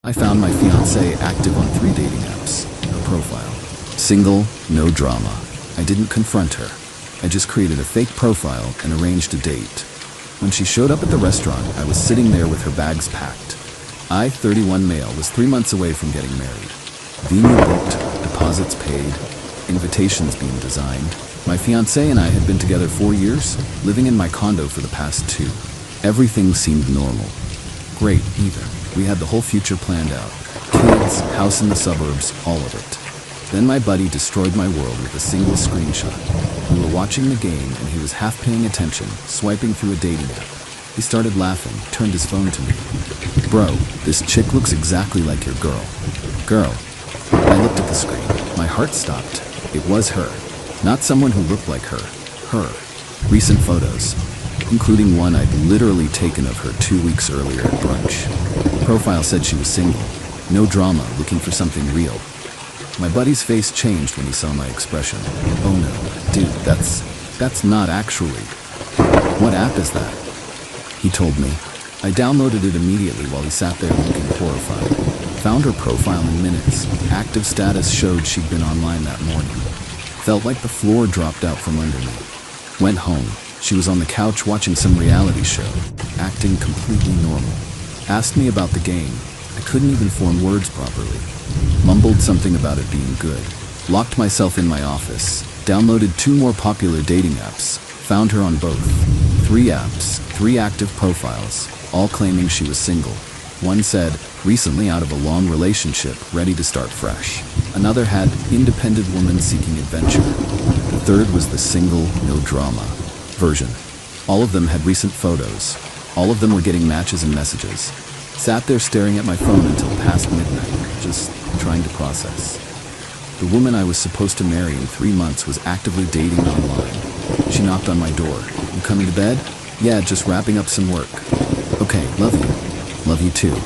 I found my fiancée active on 3 dating apps. Her profile: single, no drama. I didn't confront her. I just created a fake profile and arranged a date. When she showed up at the restaurant, I was sitting there with her bags packed. I, 31 male, was 3 months away from getting married. Venue booked, deposits paid, invitations being designed. My fiancé and I had been together 4 years, living in my condo for the past 2. Everything seemed normal. Great, even. We had the whole future planned out. Kids, house in the suburbs, all of it. Then my buddy destroyed my world with a single screenshot. We were watching the game and he was half paying attention, swiping through a dating app. He started laughing, turned his phone to me. "Bro, this chick looks exactly like your girl." Girl. I looked at the screen. My heart stopped. It was her. Not someone who looked like her. Her. Recent photos, including one I'd literally taken of her 2 weeks earlier at brunch. Profile said she was single. No drama, looking for something real. My buddy's face changed when he saw my expression. "Oh no, dude, that's not actually. What app is that?" He told me. I downloaded it immediately while he sat there looking horrified. Found her profile in minutes. Active status showed she'd been online that morning. Felt like the floor dropped out from under me. Went home. She was on the couch watching some reality show, acting completely normal. Asked me about the game. I couldn't even form words properly. Mumbled something about it being good. Locked myself in my office. Downloaded 2 more popular dating apps. Found her on both. 3 apps, 3 active profiles, all claiming she was single. One said, recently out of a long relationship, ready to start fresh. Another had, independent woman seeking adventure. The third was the single, no drama version. All of them had recent photos. All of them were getting matches and messages. Sat there staring at my phone until past midnight, just trying to process. The woman I was supposed to marry in 3 months was actively dating online. She knocked on my door. "You coming to bed?" "Yeah, just wrapping up some work." "Okay, love you." "Love you too."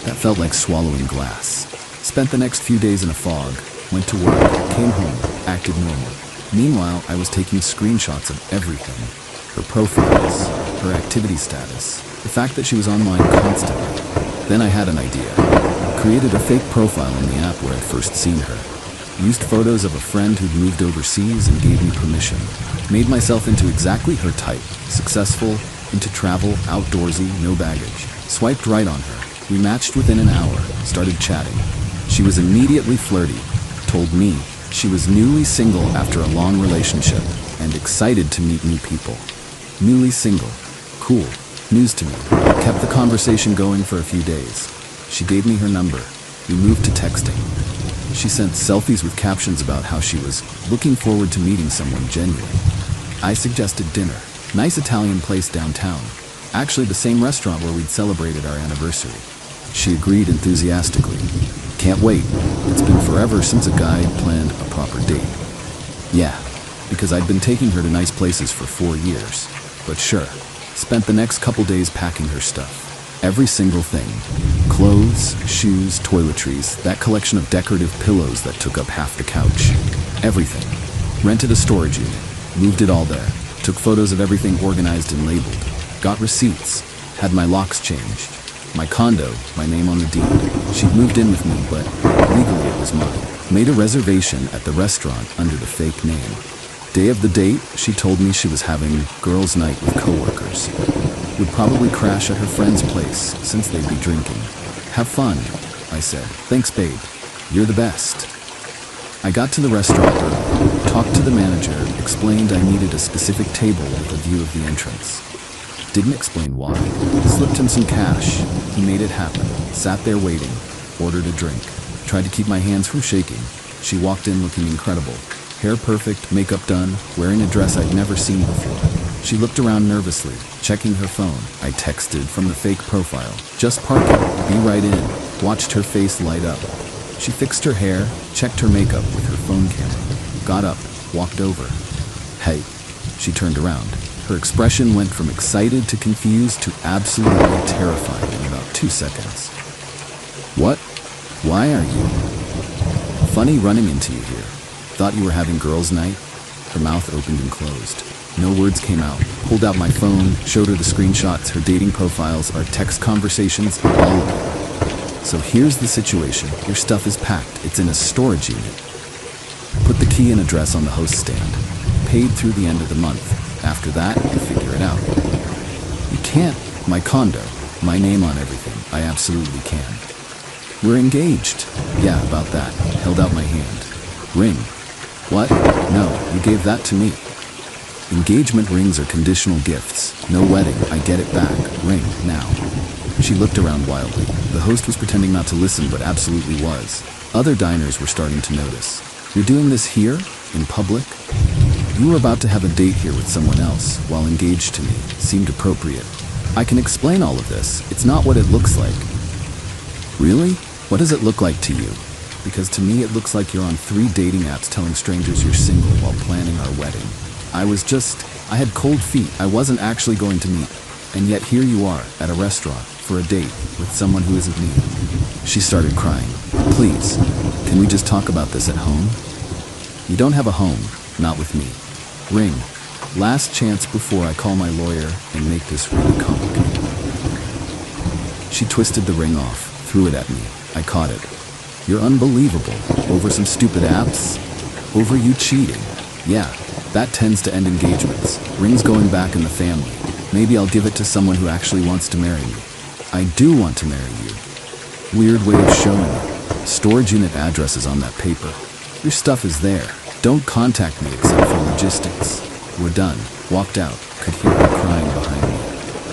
That felt like swallowing glass. Spent the next few days in a fog. Went to work, came home, acted normal. Meanwhile, I was taking screenshots of everything. Her profiles, her activity status, the fact that she was online constantly. Then I had an idea. Created a fake profile in the app where I'd first seen her. Used photos of a friend who'd moved overseas and gave me permission. Made myself into exactly her type. Successful, into travel, outdoorsy, no baggage. Swiped right on her. We matched within an hour, started chatting. She was immediately flirty. Told me she was newly single after a long relationship and excited to meet new people. Newly single. Cool. News to me. Kept the conversation going for a few days. She gave me her number. We moved to texting. She sent selfies with captions about how she was looking forward to meeting someone genuine. I suggested dinner. Nice Italian place downtown. Actually the same restaurant where we'd celebrated our anniversary. She agreed enthusiastically. "Can't wait. It's been forever since a guy planned a proper date." Yeah, because I'd been taking her to nice places for 4 years. But sure, spent the next couple days packing her stuff. Every single thing. Clothes, shoes, toiletries, that collection of decorative pillows that took up half the couch. Everything. Rented a storage unit. Moved it all there. Took photos of everything organized and labeled. Got receipts. Had my locks changed. My condo, my name on the deed. She'd moved in with me, but legally it was mine. Made a reservation at the restaurant under the fake name. Day of the date, she told me she was having girls' night with coworkers. Would probably crash at her friend's place, since they'd be drinking. "Have fun," I said. "Thanks, babe. You're the best." I got to the restaurant early, talked to the manager, explained I needed a specific table with a view of the entrance. Didn't explain why. Slipped him some cash. He made it happen. Sat there waiting. Ordered a drink. Tried to keep my hands from shaking. She walked in looking incredible. Hair perfect, makeup done, wearing a dress I'd never seen before. She looked around nervously, checking her phone. I texted from the fake profile. "Just parking. Be right in." Watched her face light up. She fixed her hair, checked her makeup with her phone camera. Got up, walked over. "Hey." She turned around. Her expression went from excited to confused to absolutely terrified in about 2 seconds. "What? Why are you? Funny running into you here. Thought you were having girls' night?" Her mouth opened and closed. No words came out. Pulled out my phone, showed her the screenshots, her dating profiles, our text conversations, all of it. So here's the situation. Your stuff is packed. It's in a storage unit. Put the key and address on the host stand. Paid through the end of the month. After that, you figure it out. You can't. My condo. My name on everything. I absolutely can. We're engaged. Yeah, about that. Held out my hand. Ring. What? No, you gave that to me. Engagement rings are conditional gifts. No wedding. I get it back. Ring, now. She looked around wildly. The host was pretending not to listen, but absolutely was. Other diners were starting to notice. You're doing this here? In public? You were about to have a date here with someone else, while engaged to me. Seemed appropriate. I can explain all of this. It's not what it looks like. Really? What does it look like to you? Because to me it looks like you're on 3 dating apps telling strangers you're single while planning our wedding. I had cold feet. I wasn't actually going to meet. And yet here you are, at a restaurant, for a date, with someone who isn't me. She started crying. Please, can we just talk about this at home? You don't have a home, not with me. Ring. Last chance before I call my lawyer and make this really complicated. She twisted the ring off, threw it at me. I caught it. You're unbelievable. Over some stupid apps? Over you cheating? Yeah, that tends to end engagements. Rings going back in the family. Maybe I'll give it to someone who actually wants to marry me. I do want to marry you. Weird way of showing it. Storage unit address is on that paper. Your stuff is there. Don't contact me except for logistics. We're done. Walked out. Could hear her crying behind me.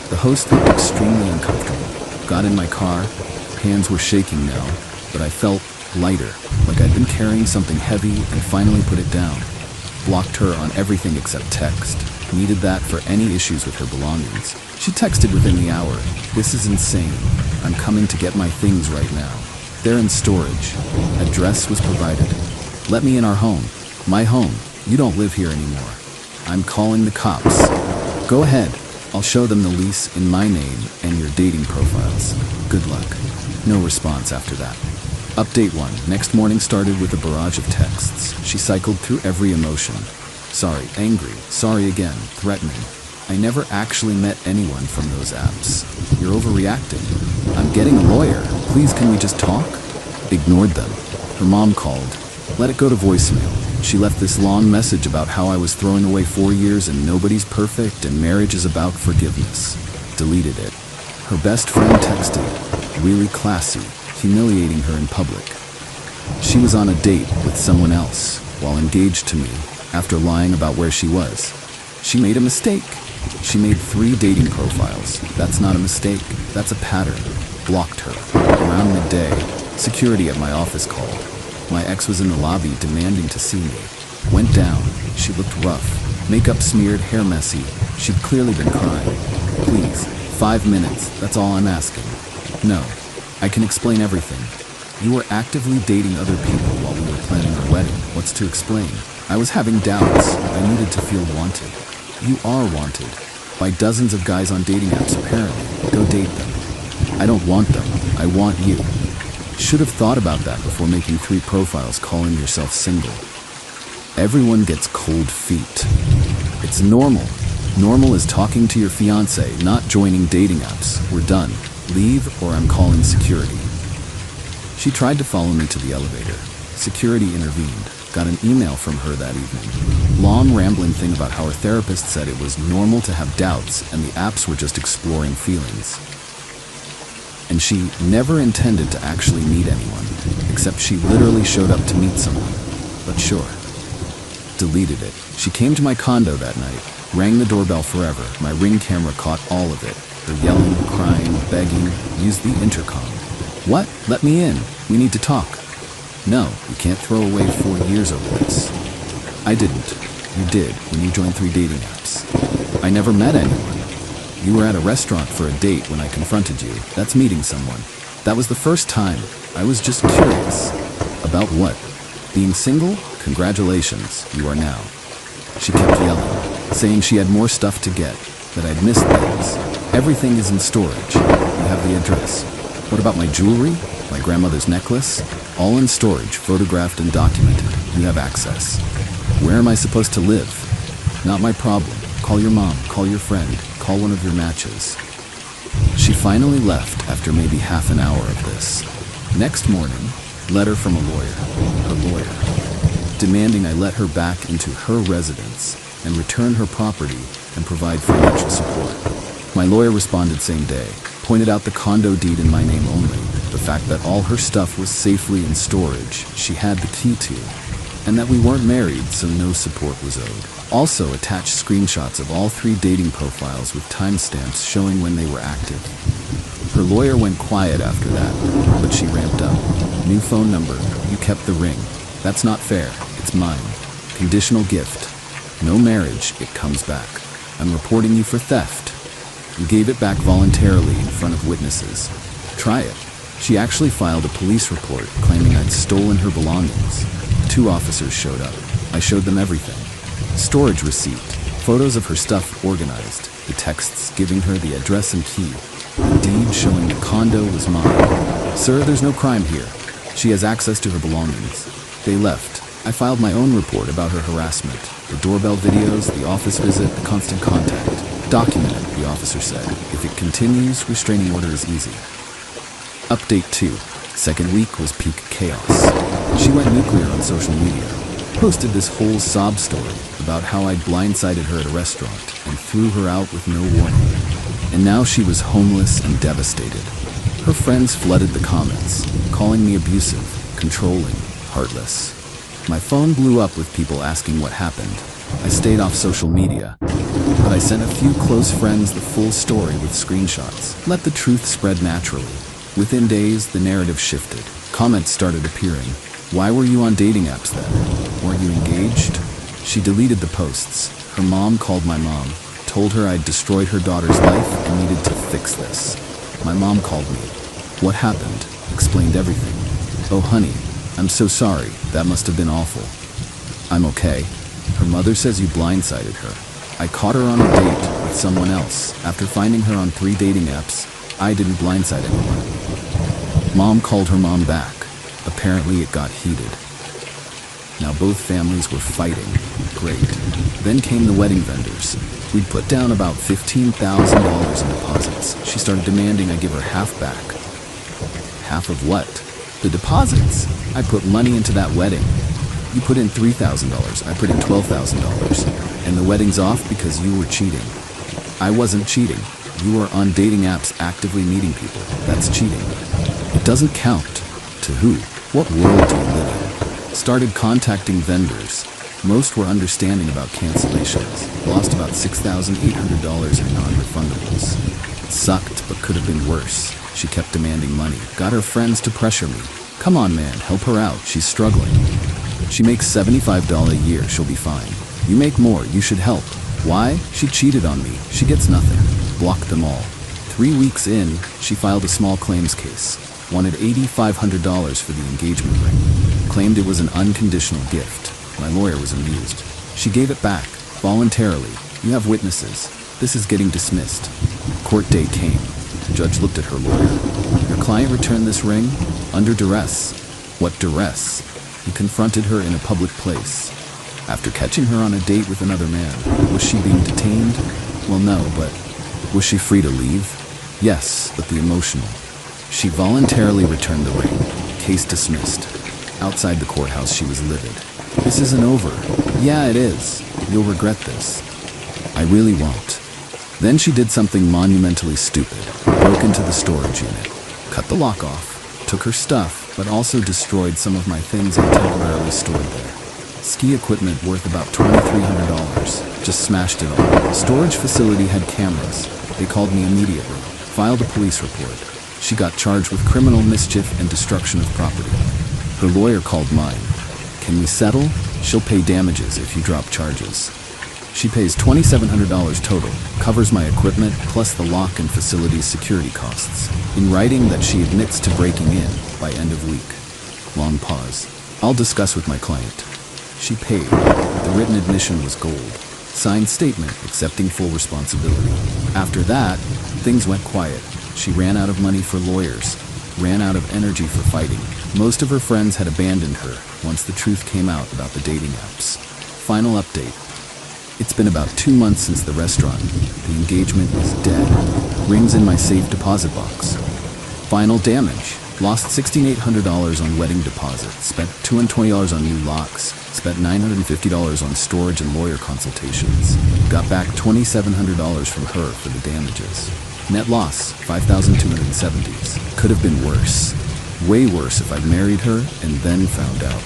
The host looked extremely uncomfortable. Got in my car. Hands were shaking now, but I felt lighter, like I'd been carrying something heavy and finally put it down. Blocked her on everything except text. Needed that for any issues with her belongings. She texted within the hour. This is insane. I'm coming to get my things right now. They're in storage. Address was provided. Let me in our home. My home. You don't live here anymore. I'm calling the cops. Go ahead. I'll show them the lease in my name and your dating profiles. Good luck. No response after that. Update 1. Next morning started with a barrage of texts. She cycled through every emotion. Sorry, angry, sorry again, threatening. I never actually met anyone from those apps. You're overreacting. I'm getting a lawyer. Please, can we just talk? Ignored them. Her mom called. Let it go to voicemail. She left this long message about how I was throwing away 4 years and nobody's perfect and marriage is about forgiveness. Deleted it. Her best friend texted. Really classy, humiliating her in public. She was on a date with someone else while engaged to me after lying about where she was. She made a mistake. She made 3 dating profiles. That's not a mistake. That's a pattern. Blocked her. Around midday, security at my office called. My ex was in the lobby demanding to see me. Went down. She looked rough. Makeup smeared, hair messy. She'd clearly been crying. Please, 5 minutes. That's all I'm asking. No, I can explain everything. You were actively dating other people while we were planning our wedding. What's to explain? I was having doubts. I needed to feel wanted. You are wanted. By dozens of guys on dating apps, apparently. Go date them. I don't want them. I want you. Should have thought about that before making 3 profiles calling yourself single. Everyone gets cold feet. It's normal. Normal is talking to your fiancé, not joining dating apps. We're done. Leave or I'm calling security. She tried to follow me to the elevator. Security intervened. Got an email from her that evening. Long rambling thing about how her therapist said it was normal to have doubts and the apps were just exploring feelings. And she never intended to actually meet anyone, except she literally showed up to meet someone. But sure. Deleted it. She came to my condo that night, rang the doorbell forever. My Ring camera caught all of it. Her yelling, crying, begging, used the intercom. What? Let me in. We need to talk. No, you can't throw away 4 years over this. I didn't. You did when you joined 3 dating apps. I never met anyone. You were at a restaurant for a date when I confronted you. That's meeting someone. That was the first time. I was just curious. About what? Being single? Congratulations, you are now. She kept yelling, saying she had more stuff to get, that I'd missed things. Everything is in storage. You have the address. What about my jewelry? My grandmother's necklace? All in storage, photographed and documented. You have access. Where am I supposed to live? Not my problem. Call your mom, call your friend, call one of your matches. She finally left after maybe half an hour of this. Next morning, letter from a lawyer, her lawyer, demanding I let her back into her residence and return her property and provide financial support. My lawyer responded same day, pointed out the condo deed in my name only, the fact that all her stuff was safely in storage she had the key to, and that we weren't married so no support was owed. Also attached screenshots of all 3 dating profiles with timestamps showing when they were active. Her lawyer went quiet after that, but she ramped up. New phone number, you kept the ring. That's not fair, it's mine. Conditional gift. No marriage, it comes back. I'm reporting you for theft. You gave it back voluntarily in front of witnesses. Try it. She actually filed a police report claiming I'd stolen her belongings. 2 officers showed up. I showed them everything. Storage receipt, photos of her stuff organized, the texts giving her the address and key, the deed showing the condo was mine. Sir, there's no crime here. She has access to her belongings. They left. I filed my own report about her harassment. The doorbell videos, the office visit, the constant contact. Document it, the officer said. If it continues, restraining order is easy. Update 2. Second week was peak chaos. She went nuclear on social media. Posted this whole sob story about how I'd blindsided her at a restaurant and threw her out with no warning. And now she was homeless and devastated. Her friends flooded the comments, calling me abusive, controlling, heartless. My phone blew up with people asking what happened. I stayed off social media, but I sent a few close friends the full story with screenshots. Let the truth spread naturally. Within days, the narrative shifted. Comments started appearing. Why were you on dating apps then? Weren't you engaged? She deleted the posts. Her mom called my mom, told her I'd destroyed her daughter's life and needed to fix this. My mom called me. What happened? Explained everything. Oh honey, I'm so sorry. That must have been awful. I'm okay. Her mother says you blindsided her. I caught her on a date with someone else. After finding her on 3 dating apps, I didn't blindside anyone. Mom called her mom back. Apparently it got heated. Now both families were fighting. Great. Then came the wedding vendors. We'd put down about $15,000 in deposits. She started demanding I give her half back. Half of what? The deposits. I put money into that wedding. You put in $3,000. I put in $12,000. And the wedding's off because you were cheating. I wasn't cheating. You were on dating apps actively meeting people. That's cheating. It doesn't count. To who? What world do you live in? Started contacting vendors. Most were understanding about cancellations. Lost about $6,800 in non-refundables. It sucked, but could have been worse. She kept demanding money. Got her friends to pressure me. Come on, man, help her out. She's struggling. She makes $75 a year. She'll be fine. You make more. You should help. Why? She cheated on me. She gets nothing. Blocked them all. 3 weeks in, she filed a small claims case. Wanted $8,500 for the engagement ring. Claimed it was an unconditional gift. My lawyer was amused. She gave it back, voluntarily. You have witnesses. This is getting dismissed. Court date came. The judge looked at her lawyer. Your client returned this ring under duress. What duress? He confronted her in a public place. After catching her on a date with another man, was she being detained? Well, no, but was she free to leave? Yes, but the emotional. She voluntarily returned the ring. Case dismissed. Outside the courthouse, she was livid. This isn't over. Yeah, it is. You'll regret this. I really won't. Then she did something monumentally stupid. Broke into the storage unit. Cut the lock off. Took her stuff, but also destroyed some of my things I temporarily stored there. Ski equipment worth about $2,300. Just smashed it all. Storage facility had cameras. They called me immediately. Filed a police report. She got charged with criminal mischief and destruction of property. Her lawyer called mine. Can we settle? She'll pay damages if you drop charges. She pays $2,700 total, covers my equipment, plus the lock and facility's security costs. In writing that she admits to breaking in by end of week. Long pause. I'll discuss with my client. She paid. The written admission was gold. Signed statement accepting full responsibility. After that, things went quiet. She ran out of money for lawyers, ran out of energy for fighting. Most of her friends had abandoned her once the truth came out about the dating apps. Final update. It's been about 2 months since the restaurant. The engagement is dead. Rings in my safe deposit box. Final damage. Lost $1,600 on wedding deposits, spent $220 on new locks, spent $950 on storage and lawyer consultations. Got back $2,700 from her for the damages. Net loss, $5,270. Could have been worse. Way worse if I'd married her and then found out.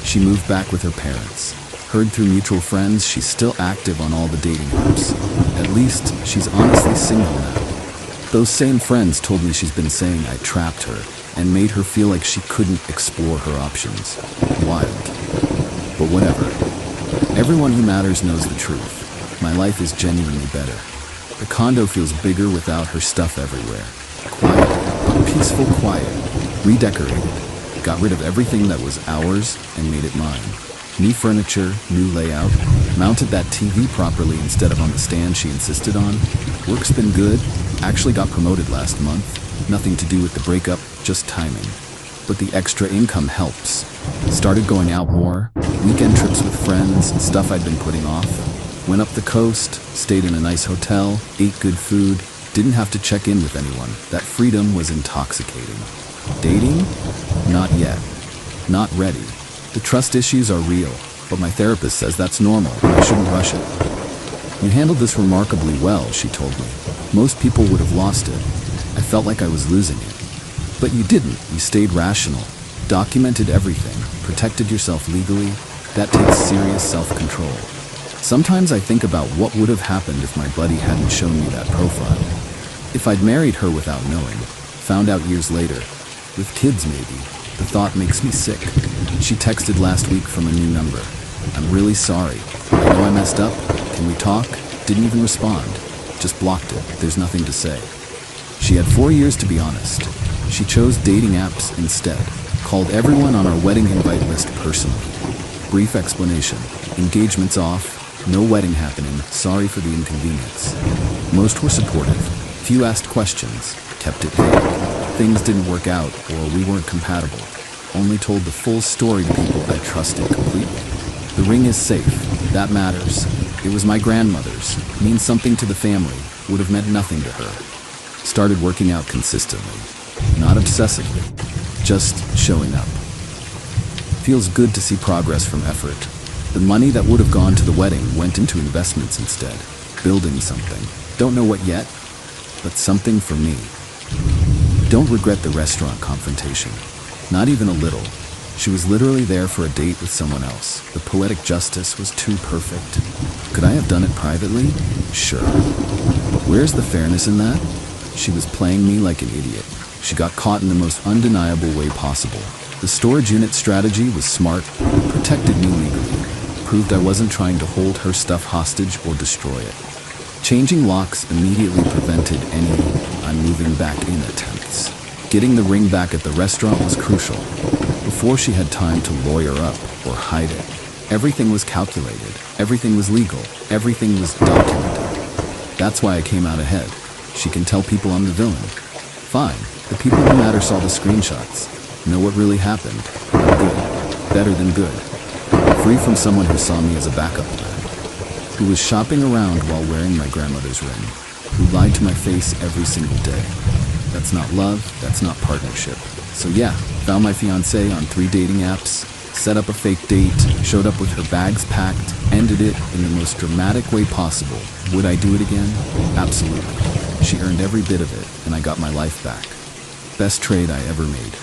She moved back with her parents. Heard through mutual friends she's still active on all the dating apps. At least she's honestly single now. Those same friends told me she's been saying I trapped her and made her feel like she couldn't explore her options. Wild. But whatever. Everyone who matters knows the truth. My life is genuinely better. The condo feels bigger without her stuff everywhere. Quiet. Peaceful quiet. Redecorated. Got rid of everything that was ours and made it mine. New furniture, new layout. Mounted that TV properly instead of on the stand she insisted on. Work's been good. Actually got promoted last month. Nothing to do with the breakup, just timing. But the extra income helps. Started going out more. Weekend trips with friends, stuff I'd been putting off. Went up the coast, stayed in a nice hotel, ate good food. Didn't have to check in with anyone. That freedom was intoxicating. Dating? Not yet. Not ready. The trust issues are real, but my therapist says that's normal and I shouldn't rush it. You handled this remarkably well, she told me. Most people would have lost it. I felt like I was losing it. But you didn't. You stayed rational, documented everything, protected yourself legally. That takes serious self-control. Sometimes I think about what would have happened if my buddy hadn't shown me that profile. If I'd married her without knowing, found out years later, with kids maybe, the thought makes me sick. She texted last week from a new number. I'm really sorry. I know I messed up. Can we talk? Didn't even respond. Just blocked it. There's nothing to say. She had 4 years to be honest. She chose dating apps instead. Called everyone on our wedding invite list personally. Brief explanation. Engagement's off. No wedding happening. Sorry for the inconvenience. Most were supportive. Few asked questions. Kept it vague. Things didn't work out or we weren't compatible. Only told the full story to people I trusted completely. The ring is safe. That matters. It was my grandmother's. Means something to the family. Would have meant nothing to her. Started working out consistently. Not obsessively. Just showing up. Feels good to see progress from effort. The money that would have gone to the wedding went into investments instead. Building something. Don't know what yet, but something for me. Don't regret the restaurant confrontation. Not even a little. She was literally there for a date with someone else. The poetic justice was too perfect. Could I have done it privately? Sure. Where's the fairness in that? She was playing me like an idiot. She got caught in the most undeniable way possible. The storage unit strategy was smart, protected me legally, proved I wasn't trying to hold her stuff hostage or destroy it. Changing locks immediately prevented any "I'm moving back in" attempts. Getting the ring back at the restaurant was crucial. Before she had time to lawyer up or hide it, everything was calculated, everything was legal, everything was documented. That's why I came out ahead. She can tell people I'm the villain. Fine, the people who matter saw the screenshots, know what really happened. I'm good, better than good. Free from someone who saw me as a backup plan, who was shopping around while wearing my grandmother's ring, who lied to my face every single day. That's not love, that's not partnership. So yeah, found my fiancée on 3 dating apps, set up a fake date, showed up with her bags packed, ended it in the most dramatic way possible. Would I do it again? Absolutely. She earned every bit of it, and I got my life back. Best trade I ever made.